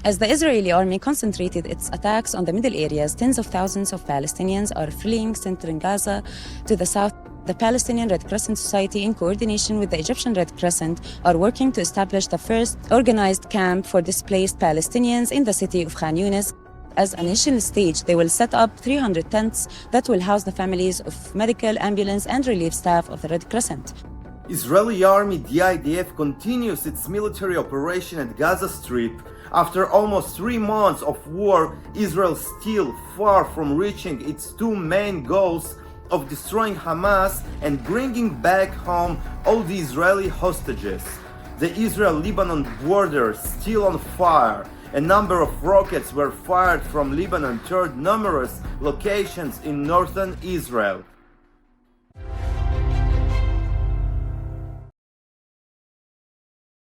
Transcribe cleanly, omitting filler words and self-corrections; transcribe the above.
As the Israeli army concentrated its attacks on the middle areas, tens of thousands of Palestinians are fleeing central Gaza to the south. The Palestinian Red Crescent Society, in coordination with the Egyptian Red Crescent, are working to establish the first organized camp for displaced Palestinians in the city of Khan Younis. As an initial stage, they will set up 300 tents that will house the families of medical, ambulance, and relief staff of the Red Crescent. Israeli army, the IDF, continues its military operation at Gaza Strip. After almost 3 months of war, Israel still far from reaching its two main goals of destroying Hamas and bringing back home all the Israeli hostages. The Israel-Lebanon border is still on fire. A number of rockets were fired from Lebanon toward numerous locations in northern Israel.